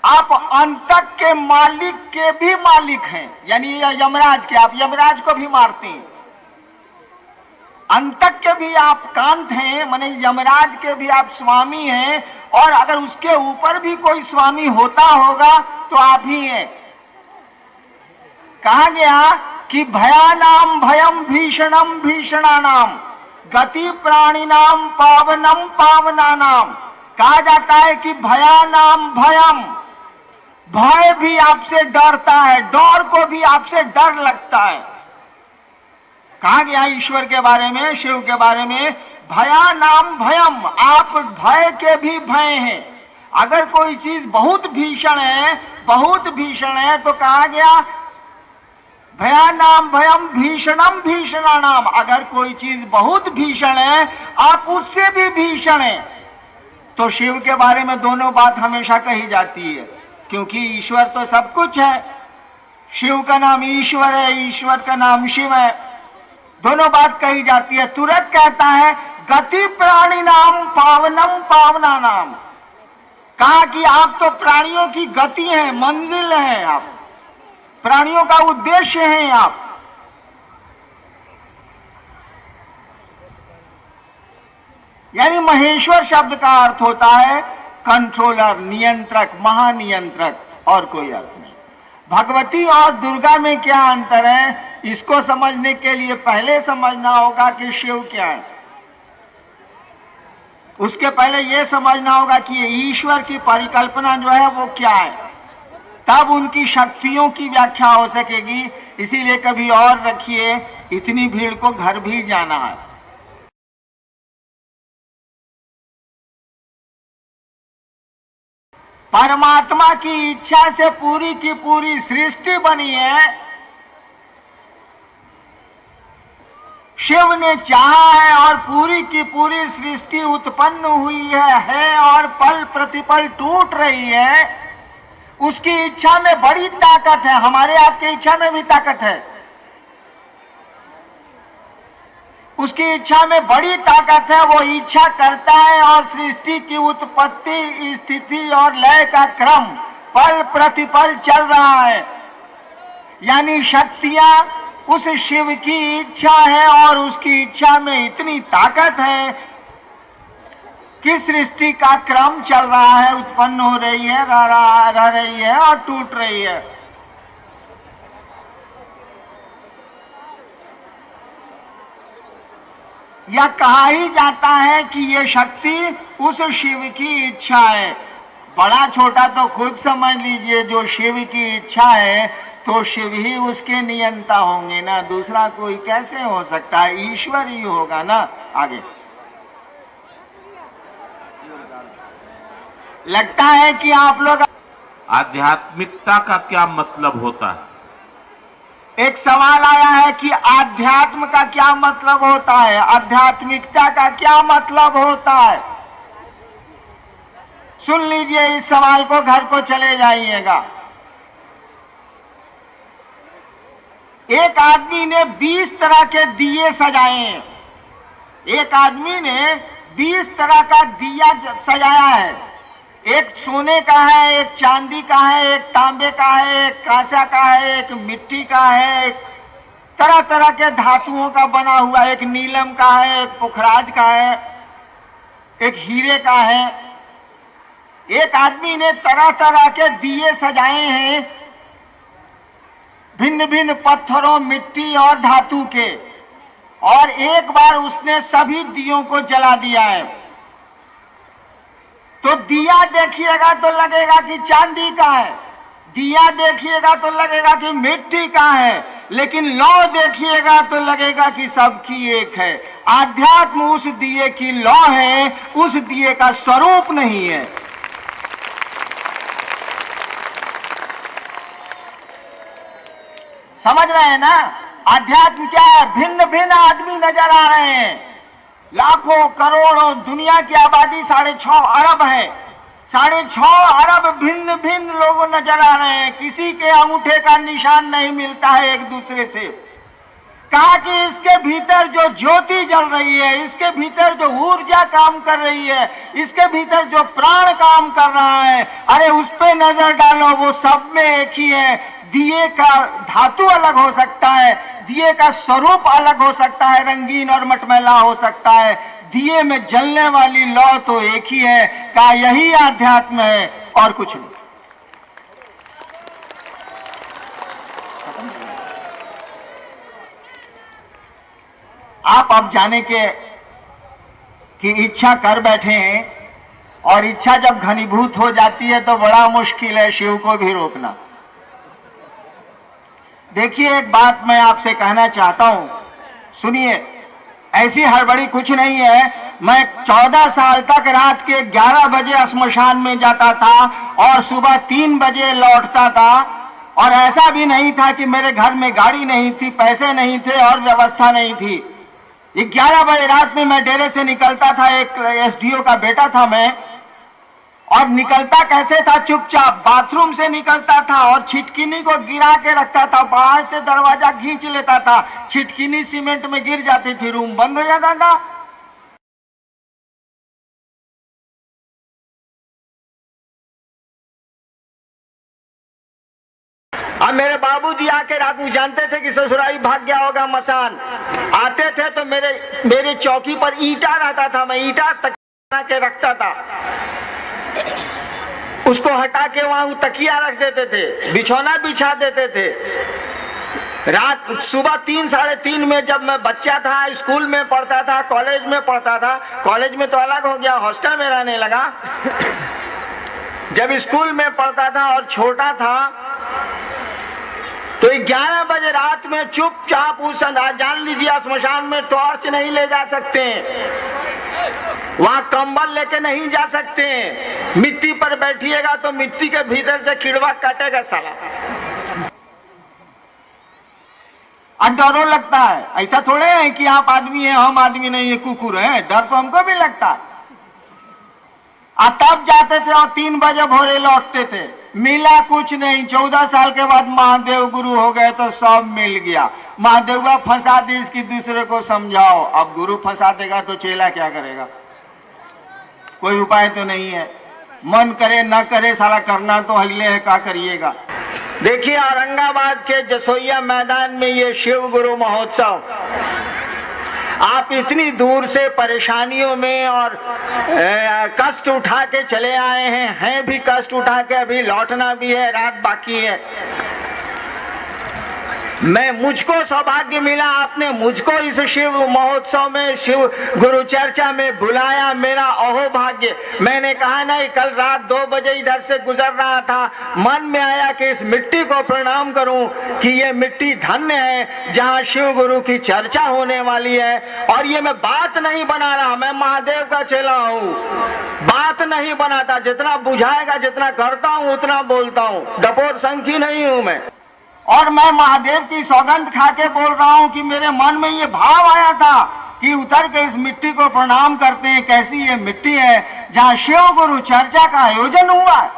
आप अंतक के मालिक के भी मालिक हैं, यानी यमराज के, आप यमराज को भी मारते हैं। अंतक के भी आप कांत हैं, माने यमराज के भी आप स्वामी हैं, और अगर उसके ऊपर भी कोई स्वामी होता होगा तो आप ही हैं। कहा गया कि भयानाम भयम भीषणम भीषणानाम गति प्राणिनाम पावनम पावनानाम। कहा जाता है कि भयानाम भयम, भय भी आपसे डरता है, डर को भी आपसे डर लगता है। कहा गया ईश्वर के बारे में, शिव के बारे में, भयानाम भयम, आप भय के भी भय हैं। अगर कोई चीज बहुत भीषण है, बहुत भीषण है, तो कहा गया भयानाम भयम भीषणम भीषणानाम। अगर कोई चीज बहुत भीषण है, आप उससे भी भीषण है। तो शिव के बारे में दोनों बात हमेशा कही जाती है, क्योंकि ईश्वर तो सब कुछ है। शिव का नाम ईश्वर है, ईश्वर का नाम शिव है, दोनों बात कही जाती है। तुरंत कहता है गति प्राणी नाम पावनम पावना नाम। कहा कि आप तो प्राणियों की गति हैं, मंजिल हैं, आप प्राणियों का उद्देश्य हैं आप। यानी महेश्वर शब्द का अर्थ होता है कंट्रोलर, नियंत्रक, महानियंत्रक, और कोई अर्थ नहीं। भगवती और दुर्गा में क्या अंतर है, इसको समझने के लिए पहले समझना होगा कि शिव क्या है। उसके पहले यह समझना होगा कि ईश्वर की परिकल्पना जो है वो क्या है, तब उनकी शक्तियों की व्याख्या हो सकेगी। इसीलिए कभी और रखिए, इतनी भीड़ को घर भी जाना है। परमात्मा की इच्छा से पूरी की पूरी सृष्टि बनी है। शिव ने चाहा है और पूरी की पूरी सृष्टि उत्पन्न हुई है और पल प्रतिपल टूट रही है। उसकी इच्छा में बड़ी ताकत है, हमारे आपकी इच्छा में भी ताकत है। उसकी इच्छा में बड़ी ताकत है, वो इच्छा करता है और सृष्टि की उत्पत्ति, स्थिति और लय का क्रम पल प्रतिपल चल रहा है। यानी शक्तियां उस शिव की इच्छा है और उसकी इच्छा में इतनी ताकत है कि सृष्टि का क्रम चल रहा है, उत्पन्न हो रही है, रह रही है और टूट रही है। यह कहा ही जाता है कि ये शक्ति उस शिव की इच्छा है। बड़ा छोटा तो खुद समझ लीजिए, जो शिव की इच्छा है तो शिव ही उसके नियंता होंगे ना, दूसरा कोई कैसे हो सकता है, ईश्वर ही होगा ना। आगे लगता है कि आप लोग आध्यात्मिकता का क्या मतलब होता है? एक सवाल आया है कि आध्यात्म का क्या मतलब होता है, आध्यात्मिकता का क्या मतलब होता है। सुन लीजिए इस सवाल को, घर को चले जाइएगा। एक आदमी ने 20 तरह के दिए सजाए हैं। एक आदमी ने 20 तरह का दिया सजाया है। एक सोने का है, एक चांदी का है, एक तांबे का है, एक कांसा का है, एक मिट्टी का है, एक तरह तरह के धातुओं का बना हुआ, एक नीलम का है, एक पुखराज का है, एक हीरे का है। एक आदमी ने तरह तरह के दिए सजाए हैं, भिन्न भिन्न पत्थरों, मिट्टी और धातु के, और एक बार उसने सभी दियों को जला दिया है। तो दिया देखिएगा तो लगेगा कि चांदी का है, दिया देखिएगा तो लगेगा कि मिट्टी का है, लेकिन लौ देखिएगा तो लगेगा कि सबकी एक है। आध्यात्म उस दिए की लौ है, उस दिए का स्वरूप नहीं है। समझ रहे हैं ना? आध्यात्म क्या है? भिन्न भिन्न आदमी नजर आ रहे हैं, लाखों करोड़ों, दुनिया की आबादी 6.5 अरब है। 6.5 अरब भिन्न भिन्न लोग नजर आ रहे हैं। किसी के अंगूठे का निशान नहीं मिलता है एक दूसरे से। कहा कि इसके भीतर जो ज्योति जल रही है, इसके भीतर जो ऊर्जा काम कर रही है, इसके भीतर जो प्राण काम कर रहा है, अरे उस पे नजर डालो, वो सब में एक ही है। दिए का धातु अलग हो सकता है, दिए का स्वरूप अलग हो सकता है, रंगीन और मटमैला हो सकता है, दिए में जलने वाली लौ तो एक ही है। का यही आध्यात्म है और कुछ नहीं। आप अब जाने के कि इच्छा कर बैठे हैं, और इच्छा जब घनीभूत हो जाती है तो बड़ा मुश्किल है शिव को भी रोकना। देखिए, एक बात मैं आपसे कहना चाहता हूं, सुनिए। ऐसी हड़बड़ी कुछ नहीं है। मैं 14 साल तक रात के 11 बजे श्मशान में जाता था और सुबह 3 बजे लौटता था, और ऐसा भी नहीं था कि मेरे घर में गाड़ी नहीं थी, पैसे नहीं थे और व्यवस्था नहीं थी। 11 बजे रात में मैं डेरे से निकलता था, एक एसडीओ का बेटा था मैं, और निकलता कैसे था? चुपचाप बाथरूम से निकलता था और छिटकिनी को गिरा के रखता था, बाहर से दरवाजा खींच लेता था, छिटकिनी सीमेंट में गिर जाती थी, रूम बंद हो जाता था। अब मेरे बाबूजी आके रात में जानते थे कि ससुराली भाग गया होगा मसान, आते थे तो मेरे चौकी पर ईंटा रहता था, मैं ईंटा तक के रखता था, उसको हटा के वहां तकिया रख देते थे, बिछौना बिछा देते थे। रात सुबह 3 साढ़े 3 में जब मैं बच्चा था, स्कूल में पढ़ता था, कॉलेज में पढ़ता था, कॉलेज में तो अलग हो गया, हॉस्टल में रहने लगा। जब स्कूल में पढ़ता था और छोटा था तो 11 बजे रात में चुपचाप उस जान लीजिए स्मशान में टॉर्च नहीं ले जा सकते, वहां कंबल लेके नहीं जा सकते, मिट्टी पर बैठिएगा तो मिट्टी के भीतर से कीड़वा काटेगा साला। अब डरो लगता है, ऐसा थोड़े है कि आप आदमी हैं हम आदमी नहीं है, कुकुर है, डर तो हमको भी लगता है। तब जाते थे और 3 बजे भोरे लौटते थे, मिला कुछ नहीं। 14 साल के बाद महादेव गुरु हो गए तो सब मिल गया। महादेव फंसा दी, इसकी दूसरे को समझाओ। अब गुरु फंसा देगा तो चेला क्या करेगा? कोई उपाय तो नहीं है, मन करे न करे साला करना तो हिले है, क्या करिएगा। देखिए, औरंगाबाद के जसोइया मैदान में ये शिव गुरु महोत्सव, आप इतनी दूर से परेशानियों में और कष्ट उठा के चले आए हैं भी कष्ट उठा के, अभी लौटना भी है, रात बाकी है। मुझको सौभाग्य मिला, आपने मुझको इस शिव महोत्सव में, शिव गुरु चर्चा में बुलाया, मेरा अहो भाग्य। मैंने कहा नहीं, कल रात 2 बजे इधर से गुजर रहा था, मन में आया कि इस मिट्टी को प्रणाम करूं कि ये मिट्टी धन्य है जहां शिव गुरु की चर्चा होने वाली है। और ये मैं बात नहीं बना रहा, मैं महादेव का चेला हूं, बात नहीं बनाता, जितना बुझाएगा जितना करता हूं उतना बोलता हूं, डपोर संखी नहीं हूं मैं। और मैं महादेव की सौगंध खा के बोल रहा हूं कि मेरे मन में ये भाव आया था कि उतर के इस मिट्टी को प्रणाम करते हैं। कैसी ये मिट्टी है जहां शिव गुरु चर्चा का आयोजन हुआ है,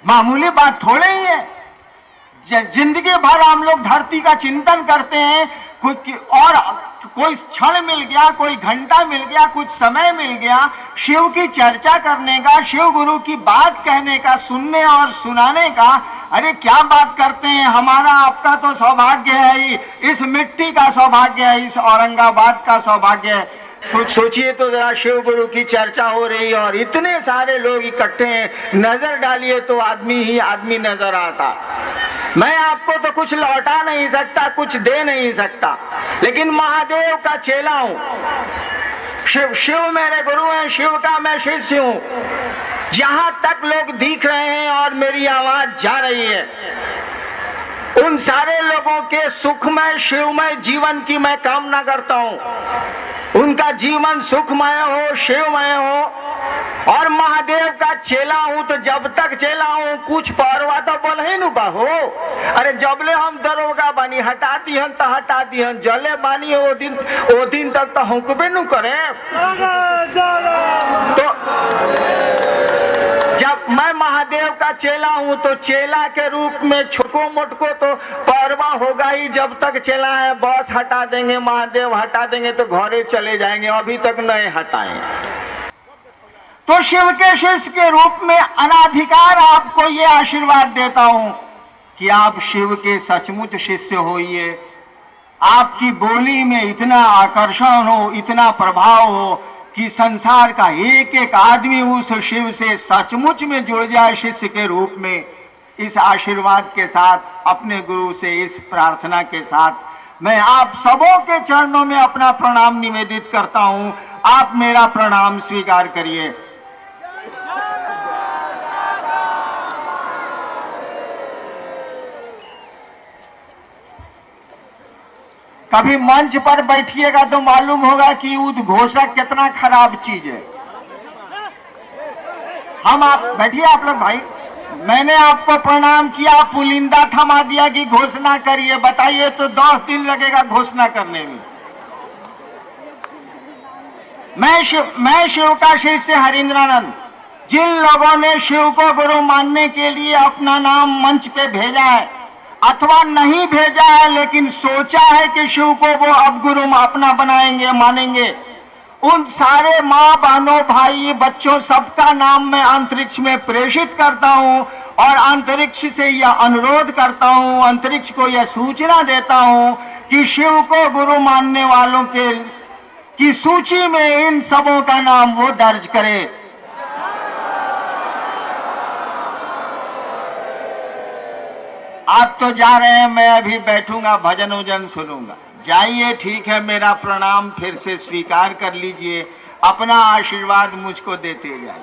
मामूली बात थोड़े ही है। जिंदगी भर हम लोग धरती का चिंतन करते हैं, और कोई क्षण मिल गया, कोई घंटा मिल गया, कुछ समय मिल गया शिव की चर्चा करने का, शिव गुरु की बात कहने का, सुनने और सुनाने का। अरे क्या बात करते हैं, हमारा आपका तो सौभाग्य है ही, इस मिट्टी का सौभाग्य है, इस औरंगाबाद का सौभाग्य है। सोचिए तो जरा, शिव गुरु की चर्चा हो रही है और इतने सारे लोग इकट्ठे हैं, नजर डालिए तो आदमी ही आदमी नजर आता। मैं आपको तो कुछ लौटा नहीं सकता, कुछ दे नहीं सकता, लेकिन महादेव का चेला हूं। शिव मेरे गुरु हैं, शिव का मैं शिष्य हूं। जहां तक लोग दिख रहे हैं और मेरी आवाज जा रही है, उन सारे लोगों के सुखमय शिवमय जीवन की मैं कामना करता हूं। उनका जीवन सुखमय हो, शिवमय हो। और महादेव का चेला हूं तो जब तक चेला हूं कुछ परवा तो बोले नु बाहो। अरे जबले हम दरोगा बानी, हटा दिहन तो हटा दिहन, जले बानी वो दिन तक तो हुक्बे नु करे। तो जब मैं महादेव का चेला हूं तो चेला के रूप में छोटको मोटको तो परवा होगा ही। जब तक चेला है बस हटा देंगे, महादेव हटा देंगे तो घरे चले जाएंगे, अभी तक नहीं हटाए। तो शिव के शिष्य के रूप में अनाधिकार आपको ये आशीर्वाद देता हूं कि आप शिव के सचमुच शिष्य होइए। आपकी बोली में इतना आकर्षण हो, इतना प्रभाव हो कि संसार का एक एक आदमी उस शिव से सचमुच में जुड़ जाए शिष्य के रूप में। इस आशीर्वाद के साथ, अपने गुरु से इस प्रार्थना के साथ मैं आप सबों के चरणों में अपना प्रणाम निवेदित करता हूं। आप मेरा प्रणाम स्वीकार करिए। कभी मंच पर बैठिएगा तो मालूम होगा कि उद्घोषक कितना खराब चीज है। हम आप बैठिए, आप लोग भाई, मैंने आपको प्रणाम किया, पुलिंदा थमा दिया कि घोषणा करिए। बताइए तो 10 दिन लगेगा घोषणा करने में। मैं शिव का शिष्य हरिंद्रानंद, जिन लोगों ने शिव को गुरु मानने के लिए अपना नाम मंच पे भेजा है अथवा नहीं भेजा है लेकिन सोचा है कि शिव को वो अब गुरु अपना बनाएंगे, मानेंगे, उन सारे माँ बहनों भाई बच्चों सबका नाम मैं अंतरिक्ष में प्रेषित करता हूं और अंतरिक्ष से यह अनुरोध करता हूं, अंतरिक्ष को यह सूचना देता हूं कि शिव को गुरु मानने वालों की सूची में इन सबों का नाम वो दर्ज करे। आप तो जा रहे हैं, मैं अभी बैठूंगा, भजन वजन सुनूंगा। जाइए, ठीक है, मेरा प्रणाम फिर से स्वीकार कर लीजिए, अपना आशीर्वाद मुझको देते जाइए।